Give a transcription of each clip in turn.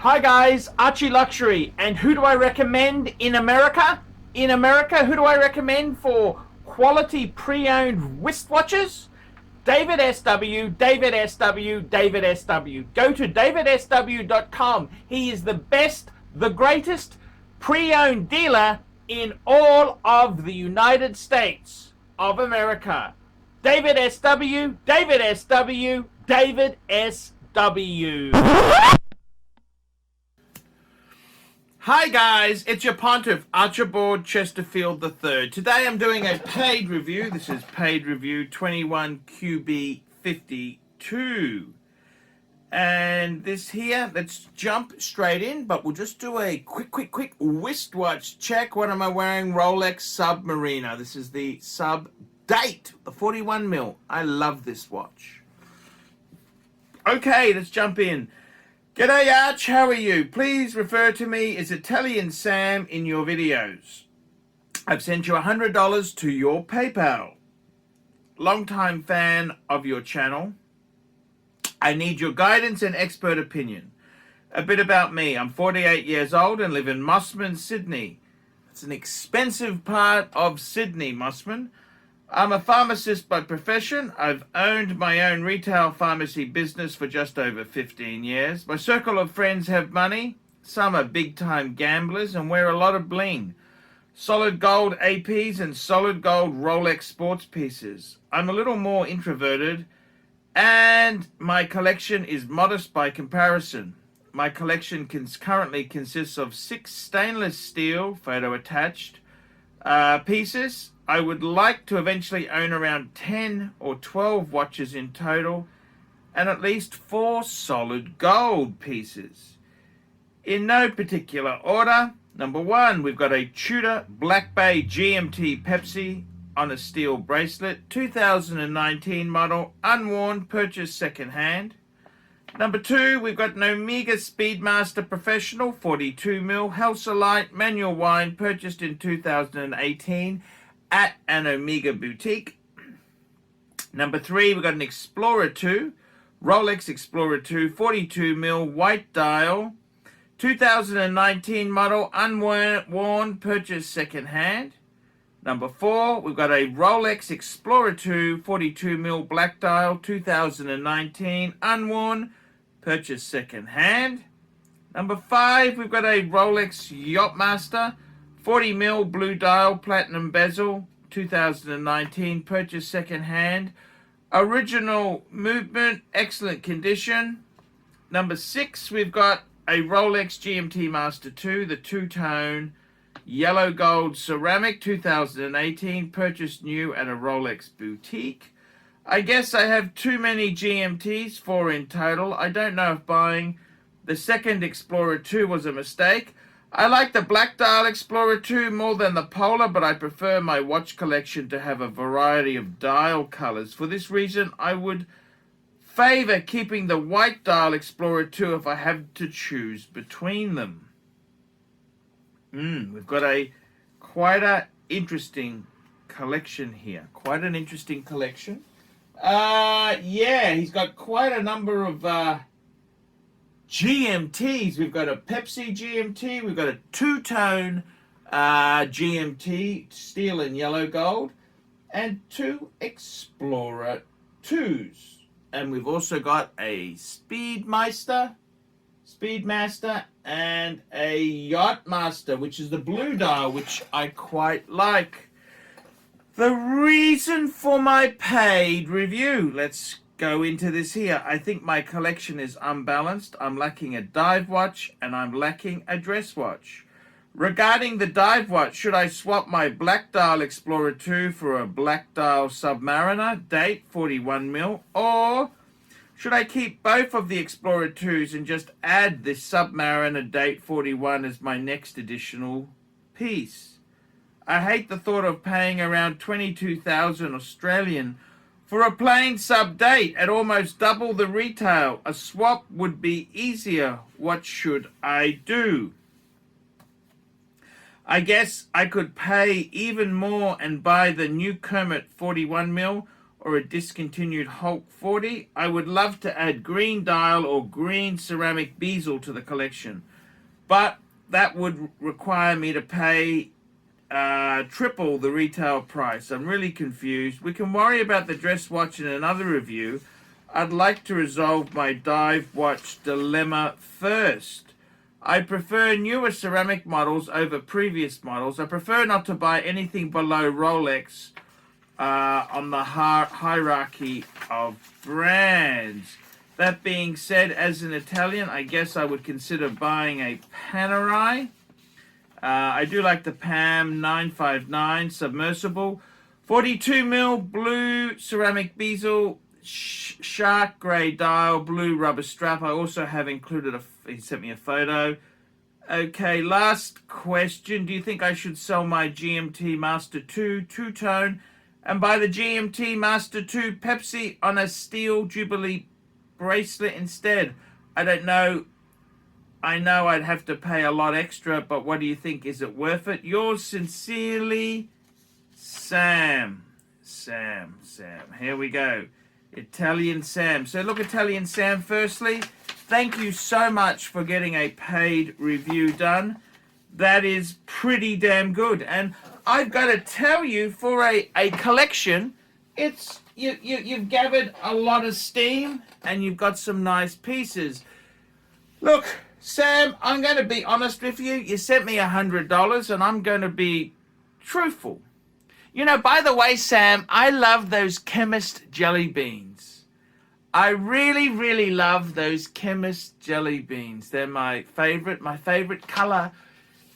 Hi guys, ArchieLuxury, and who do I recommend in America? In America, who do I recommend for quality pre-owned wristwatches? David SW, David SW, David SW. Go to davidsw.com. He is the best, the greatest pre-owned dealer in all of the United States of America. David SW, David SW, David SW. Hi guys, it's your pontiff, Archibald Chesterfield III. Today I'm doing a paid review. This is paid review 21QB52. And this here, let's jump straight in, but we'll just do a quick wristwatch check. What am I wearing? Rolex Submariner. This is the Sub Date, the 41 mil. I love this watch. Okay, let's jump in. G'day Arch, how are you? Please refer to me as Italian Sam in your videos. I've sent you $100 to your PayPal. Longtime fan of your channel. I need your guidance and expert opinion. A bit about me. I'm 48 years old and live in Mossman, Sydney. It's an expensive part of Sydney, Mossman. I'm a pharmacist by profession. I've owned my own retail pharmacy business for just over 15 years. My circle of friends have money. Some are big-time gamblers and wear a lot of bling. Solid gold APs and solid gold Rolex sports pieces. I'm a little more introverted and my collection is modest by comparison. My collection currently consists of 6 stainless steel, photo attached, pieces. I would like to eventually own around 10 or 12 watches in total and at least 4 solid gold pieces. In no particular order, number 1, we've got a Tudor Black Bay GMT Pepsi on a steel bracelet, 2019 model, unworn, purchased second hand. Number 2, we've got an Omega Speedmaster Professional 42 mil Helsolite manual wine, purchased in 2018 at an Omega boutique. Number 3, we've got an Explorer 2, Rolex Explorer 2, 42 mil white dial, 2019 model, unworn, purchased second hand. Number 4, we've got a Rolex Explorer 2, 42 mil black dial, 2019, unworn, purchased second hand. Number 5, we've got a Rolex Yachtmaster, 40 mil blue dial, platinum bezel, 2019, purchased second hand. Original movement, excellent condition. Number 6, we've got a Rolex GMT Master 2, the two-tone yellow gold ceramic, 2018, purchased new at a Rolex boutique. I guess I have too many GMTs, 4 in total. I don't know if buying the second Explorer 2 was a mistake. I like the black dial Explorer 2 more than the polar, but I prefer my watch collection to have a variety of dial colors. For this reason, I would favor keeping the white dial Explorer 2 if I have to choose between them. We've got quite a interesting collection here. Quite an interesting collection. Yeah, he's got quite a number of GMTs. We've got a Pepsi GMT. We've got a two-tone GMT, steel and yellow gold, and 2 Explorer 2s. And we've also got a Speedmaster, and a Yachtmaster, which is the blue dial, which I quite like. The reason for my paid review. Let's go into this here. I think my collection is unbalanced. I'm lacking a dive watch and I'm lacking a dress watch. Regarding the dive watch, should I swap my black dial Explorer 2 for a black dial Submariner, date 41 mil, or should I keep both of the Explorer 2s and just add this Submariner date 41 as my next additional piece? I hate the thought of paying around 22,000 Australian for a plain sub date at almost double the retail. A swap would be easier. What should I do? I guess I could pay even more and buy the new Kermit 41 mil or a discontinued Hulk 40. I would love to add green dial or green ceramic bezel to the collection, but that would require me to pay triple the retail price. I'm really confused. We can worry about the dress watch in another review. I'd like to resolve my dive watch dilemma first. I prefer newer ceramic models over previous models. I prefer not to buy anything below Rolex on the hierarchy of brands. That being said, as an Italian, I guess I would consider buying a Panerai. I do like the PAM 959 submersible. 42mm blue ceramic bezel, shark grey dial, blue rubber strap. I also have included he sent me a photo. Okay, last question. Do you think I should sell my GMT Master 2 two-tone and buy the GMT Master 2 Pepsi on a steel Jubilee bracelet instead? I don't know. I know I'd have to pay a lot extra, but what do you think? Is it worth it? Yours sincerely, Sam. Sam. Here we go. Italian Sam. So look, Italian Sam, firstly, thank you so much for getting a paid review done. That is pretty damn good. And I've got to tell you, for a collection, it's you've gathered a lot of steam and you've got some nice pieces. Look, Sam, I'm going to be honest with you. You sent me $100 and I'm going to be truthful. You know, by the way, Sam, I love those chemist jelly beans. I really, really love those chemist jelly beans. They're my favorite. My favorite color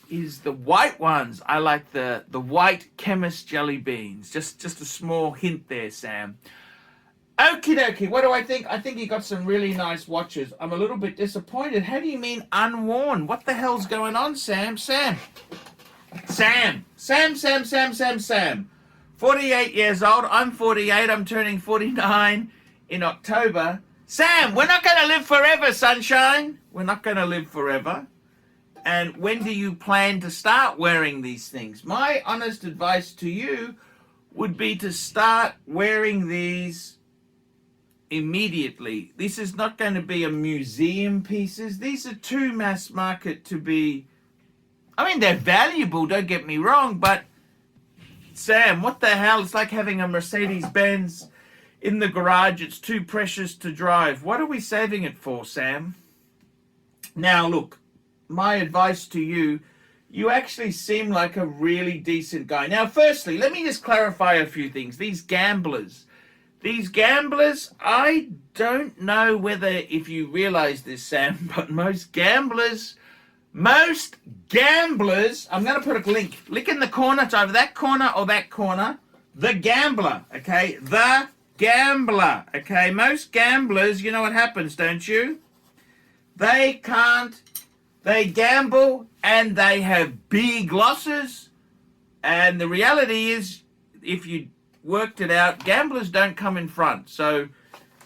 is the white ones. I like the white chemist jelly beans. Just a small hint there, Sam. Okie dokie, what do I think? I think you got some really nice watches. I'm a little bit disappointed. How do you mean unworn? What the hell's going on, Sam? Sam. 48 years old. I'm 48. I'm turning 49 in October. Sam, we're not going to live forever, sunshine. We're not going to live forever. And when do you plan to start wearing these things? My honest advice to you would be to start wearing these immediately. This is not going to be a museum pieces. These are too mass market to be... I mean, they're valuable, don't get me wrong, but Sam, what the hell? It's like having a Mercedes-Benz in the garage. It's too precious to drive. What are we saving it for, Sam? Now, look, my advice to you, you actually seem like a really decent guy. Now, firstly, let me just clarify a few things. These gamblers, I don't know whether if you realize this, Sam, but most gamblers, I'm going to put a link in the corner. It's either that corner or that corner. The gambler, okay? The gambler, okay? Most gamblers, you know what happens, don't you? They gamble and they have big losses. And the reality is, if you worked it out, gamblers don't come in front. So,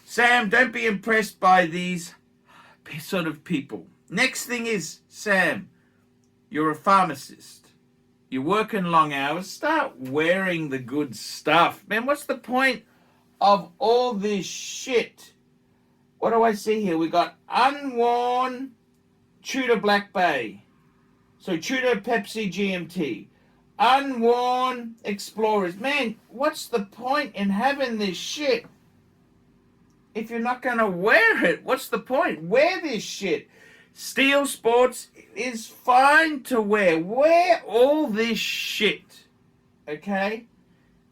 Sam, don't be impressed by these sort of people. Next thing is, Sam, you're a pharmacist. You're working long hours. Start wearing the good stuff. Man, what's the point of all this shit? What do I see here? We got unworn Tudor Black Bay. So Tudor Pepsi GMT. Unworn Explorers. Man, what's the point in having this shit if you're not going to wear it? What's the point? Wear this shit. Steel Sports is fine to wear. Wear all this shit. Okay?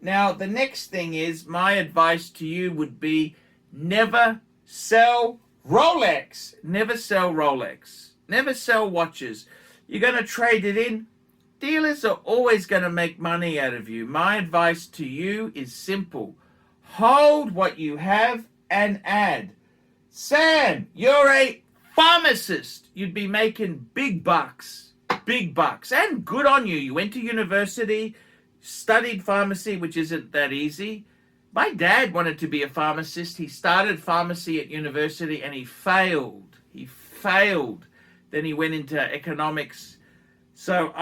Now, the next thing is, my advice to you would be never sell Rolex. Never sell Rolex. Never sell watches. You're going to trade it in. Dealers are always going to make money out of you. My advice to you is simple. Hold what you have and add. Sam, you're a pharmacist. You'd be making big bucks, and good on you. You went to university, studied pharmacy, which isn't that easy. My dad wanted to be a pharmacist. He started pharmacy at university and he failed. Then he went into economics. So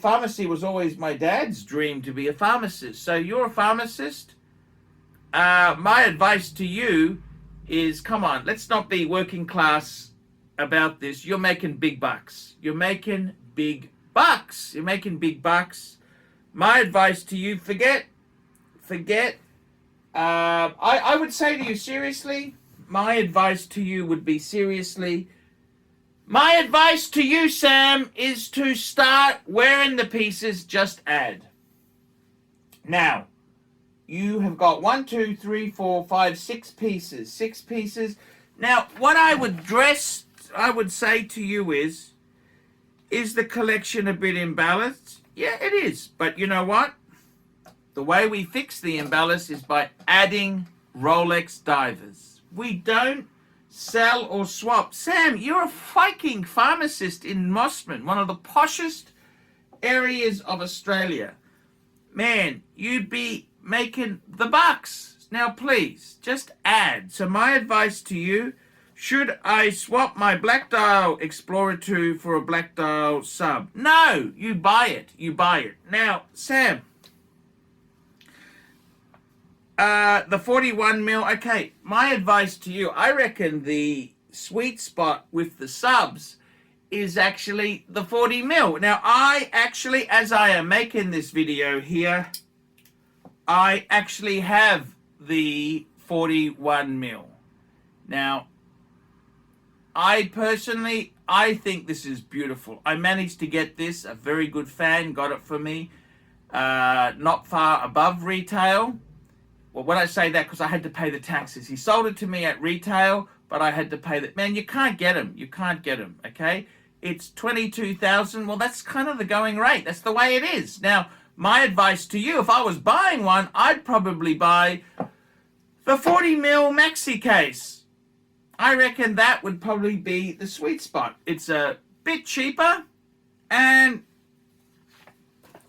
pharmacy was always my dad's dream, to be a pharmacist. So you're a pharmacist. my advice to you is, come on, let's not be working class about this. You're making big bucks. You're making big bucks. You're making big bucks. My advice to you, forget. I would say to you, seriously, my advice to you would be seriously, my advice to you, Sam, is to start wearing the pieces, just add. Now, you have got 1, 2, 3, 4, 5, 6 pieces. 6 pieces. Now, what I would say to you is the collection a bit imbalanced? Yeah, it is. But you know what? The way we fix the imbalance is by adding Rolex divers. We don't sell or swap. Sam, you're a fucking pharmacist in Mossman, one of the poshest areas of Australia. Man, you'd be making the bucks. Now, please, just add. So my advice to you, should I swap my Black Dial Explorer 2 for a Black Dial sub? No, you buy it. You buy it. Now, Sam, the 41 mil, okay, my advice to you, I reckon the sweet spot with the subs is actually the 40 mil. Now, I actually, as I am making this video here, I actually have the 41 mil. Now, I personally, I think this is beautiful. I managed to get this, a very good fan got it for me, not far above retail. Well, when I say that, because I had to pay the taxes. He sold it to me at retail, but I had to pay that. Man, you can't get them. You can't get them, okay? It's 22,000. Well, that's kind of the going rate. That's the way it is. Now, my advice to you, if I was buying one, I'd probably buy the 40 mil maxi case. I reckon that would probably be the sweet spot. It's a bit cheaper, and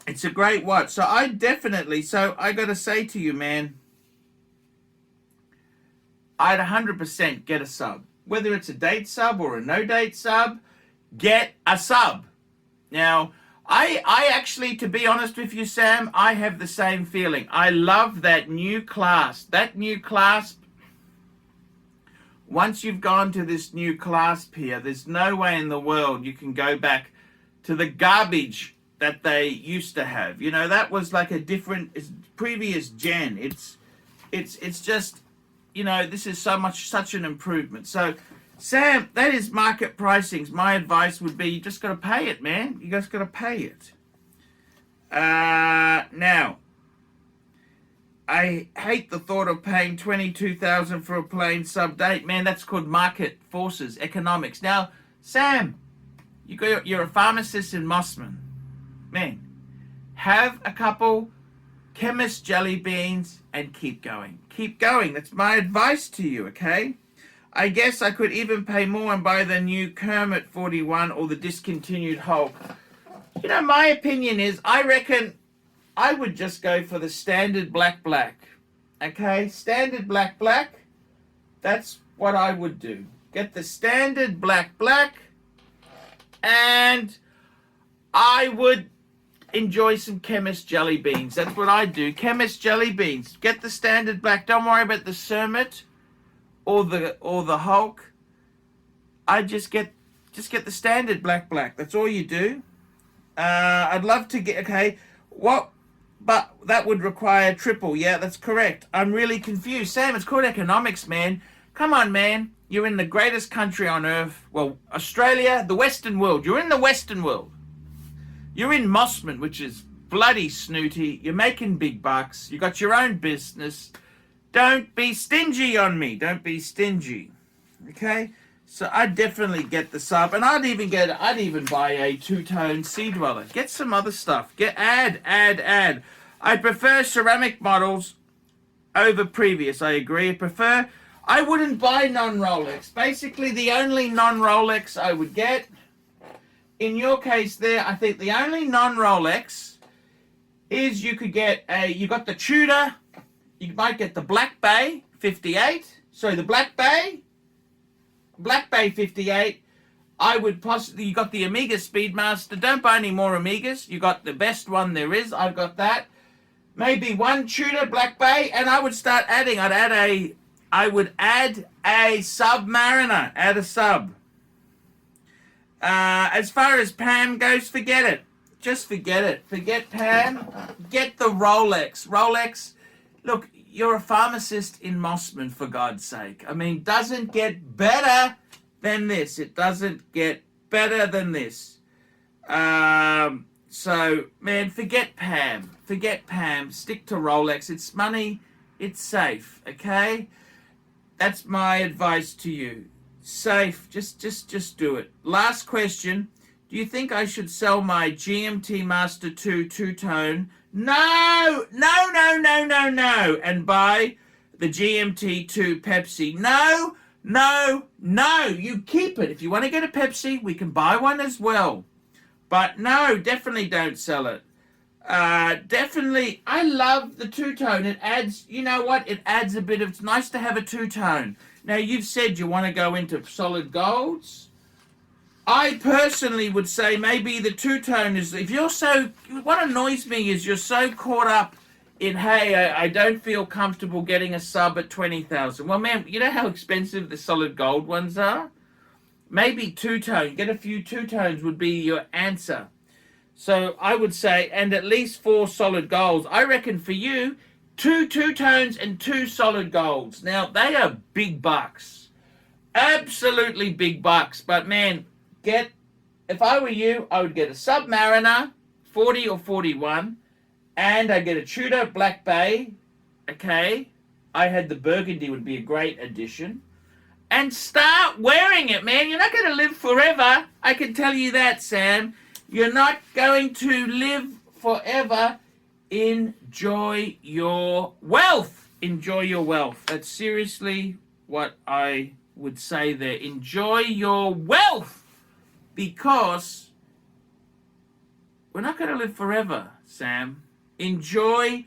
it's a great watch. So I got to say to you, man, I'd 100% get a sub. Whether it's a date sub or a no date sub, get a sub. Now, I actually, to be honest with you, Sam, I have the same feeling. I love that new clasp. That new clasp, once you've gone to this new clasp here, there's no way in the world you can go back to the garbage that they used to have. You know, that was like a different, previous gen. It's just, you know, this is such an improvement. So, Sam, that is market pricings. My advice would be, you just got to pay it, man. You just got to pay it. Now, I hate the thought of paying $22,000 for a plain sub-date. Man, that's called market forces, economics. Now, Sam, you're a pharmacist in Mossman. Man, have a couple chemist jelly beans and keep going. Keep going. That's my advice to you, okay? I guess I could even pay more and buy the new Kermit 41 or the discontinued Hulk. You know, my opinion is, I reckon I would just go for the standard black. Okay? Standard black. That's what I would do. Get the standard black. And I would enjoy some chemist jelly beans. That's what I do. Chemist jelly beans. Get the standard black. Don't worry about the Kermit or the Hulk. I just get the standard black. That's all you do. I'd love to get, okay, what, but that would require triple. Yeah, that's correct. I'm really confused. Sam, it's called economics, man. Come on, man. You're in the greatest country on earth. Well, Australia, the Western world. You're in the Western world. You're in Mossman, which is bloody snooty. You're making big bucks. You got your own business. Don't be stingy on me. Don't be stingy. Okay? So I'd definitely get the sub, and I'd even buy a two-tone Sea Dweller. Get some other stuff. Add. I prefer ceramic models over previous. I agree. I wouldn't buy non-Rolex. Basically, the only non-Rolex I would get, in your case there, I think the only non-Rolex is you got the Tudor, you might get the Black Bay 58. Sorry, the Black Bay 58. I would possibly, you got the Omega Speedmaster. Don't buy any more Omegas. You got the best one there is. I've got that. maybe one tuna Black Bay, and I would start adding. I would add a Submariner. Add a sub. As far as Pam goes, forget it. Just forget it. Forget Pam. Get the Rolex. Rolex. Look, you're a pharmacist in Mossman, for God's sake. I mean, doesn't get better than this. It doesn't get better than this. So, man, forget Pam. Forget Pam. Stick to Rolex. It's money. It's safe. Okay? That's my advice to you. Safe. Just do it. Last question. Do you think I should sell my GMT Master 2 two-tone? No! And buy the GMT 2 Pepsi? No! You keep it. If you want to get a Pepsi, we can buy one as well. But no, definitely don't sell it. Definitely, I love the two-tone. It adds, you know what? It adds a bit of, it's nice to have a two-tone. Now, you've said you want to go into solid golds. I personally would say maybe the two-tone is, if you're so, what annoys me is you're so caught up in, hey, I don't feel comfortable getting a sub at 20,000. Well, man, you know how expensive the solid gold ones are? Maybe two-tone, get a few two-tones would be your answer. So I would say, and at least 4 solid golds. I reckon for you, 2 two-tones and 2 solid golds. Now, they are big bucks. Absolutely big bucks. But, man, if I were you, I would get a Submariner, 40 or 41, and I'd get a Tudor Black Bay, okay? I had the Burgundy, would be a great addition. And start wearing it, man. You're not going to live forever. I can tell you that, Sam. You're not going to live forever. Enjoy your wealth. Enjoy your wealth. That's seriously what I would say there. Enjoy your wealth. Because we're not going to live forever, Sam. Enjoy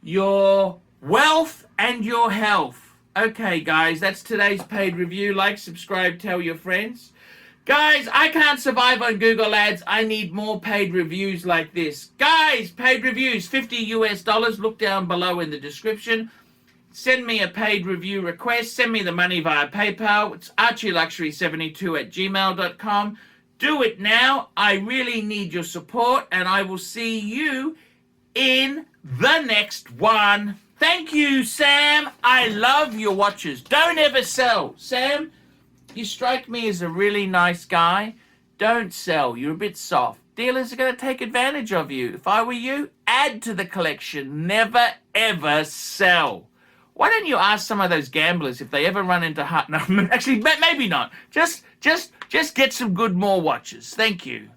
your wealth and your health. Okay, guys, that's today's paid review. Like, subscribe, tell your friends. Guys, I can't survive on Google Ads. I need more paid reviews like this. Guys, paid reviews, $50 US. Look down below in the description. Send me a paid review request. Send me the money via PayPal. It's ArchieLuxury72@gmail.com. Do it now. I really need your support, and I will see you in the next one. Thank you, Sam. I love your watches. Don't ever sell. Sam, you strike me as a really nice guy. Don't sell. You're a bit soft. Dealers are going to take advantage of you. If I were you, add to the collection. Never, ever sell. Why don't you ask some of those gamblers if they ever run into hot... No, actually, maybe not. Just get some good more watches. Thank you.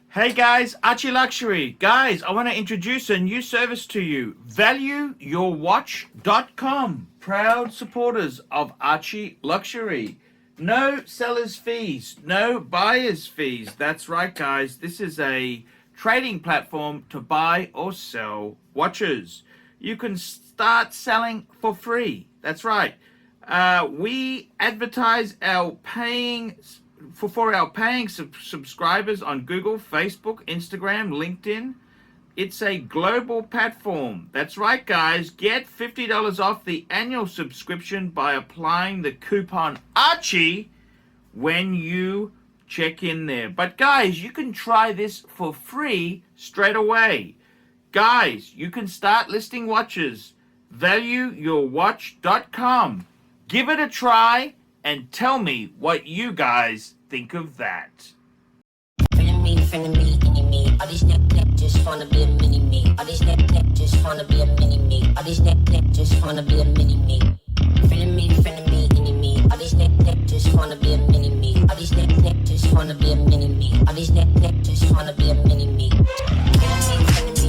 Hey guys, ArchieLuxury. Guys, I want to introduce a new service to you. ValueYourWatch.com. Proud supporters of ArchieLuxury. No seller's fees, no buyer's fees. That's right, guys. This is a trading platform to buy or sell watches. You can start selling for free. That's right. We advertise our paying for our paying subscribers on Google, Facebook, Instagram, LinkedIn. It's a global platform. That's right, guys. Get $50 off the annual subscription by applying the coupon Archie when you check in there. But guys, you can try this for free straight away. Guys, you can start listing watches. ValueYourWatch.com. Give it a try and tell me what you guys think of that. Feeling me, me. All these neck just wanna be a mini me. All these neck just wanna be a mini me. All these neck just wanna be a mini me. Feeling me, me. All these neck just wanna be a mini me. All these neck just wanna be a mini me. All these neck just wanna be a mini me. Feeling me, me.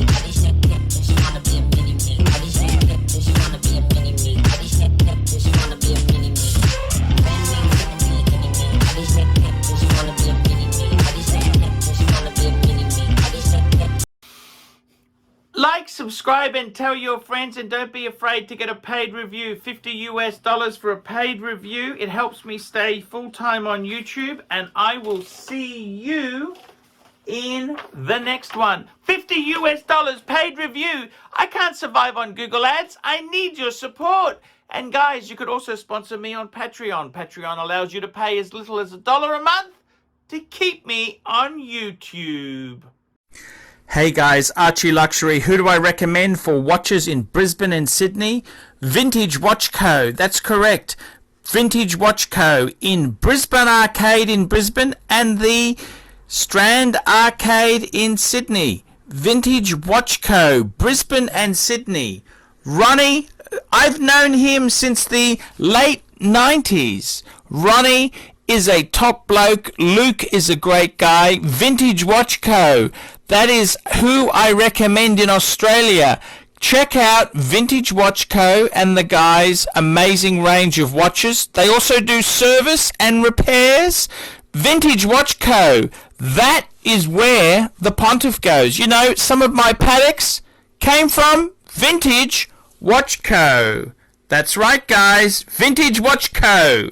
All these neck just wanna be a mini me. All these neck just wanna be a mini me. All these neck just wanna be a mini me. Feeling me, me. All these neck just wanna be a mini me. All these neck just wanna be a mini me. All these neck. Like, subscribe, and tell your friends, and don't be afraid to get a paid review. $50 US for a paid review. It helps me stay full-time on YouTube, and I will see you in the next one. $50 paid review. I can't survive on Google Ads. I need your support. And guys, you could also sponsor me on Patreon. Patreon allows you to pay as little as $1 a month to keep me on YouTube. Hey guys, ArchieLuxury. Who do I recommend for watches in Brisbane and Sydney? Vintage Watch Co. That's correct. Vintage Watch Co. in Brisbane Arcade in Brisbane and the Strand Arcade in Sydney. Vintage Watch Co. Brisbane and Sydney. Ronnie, I've known him since the late 90s. Ronnie is a top bloke. Luke is a great guy. Vintage Watch Co. That is who I recommend in Australia. Check out Vintage Watch Co. and the guys' amazing range of watches. They also do service and repairs. Vintage Watch Co. That is where the Pontiff goes. You know, some of my Pateks came from Vintage Watch Co. That's right, guys. Vintage Watch Co.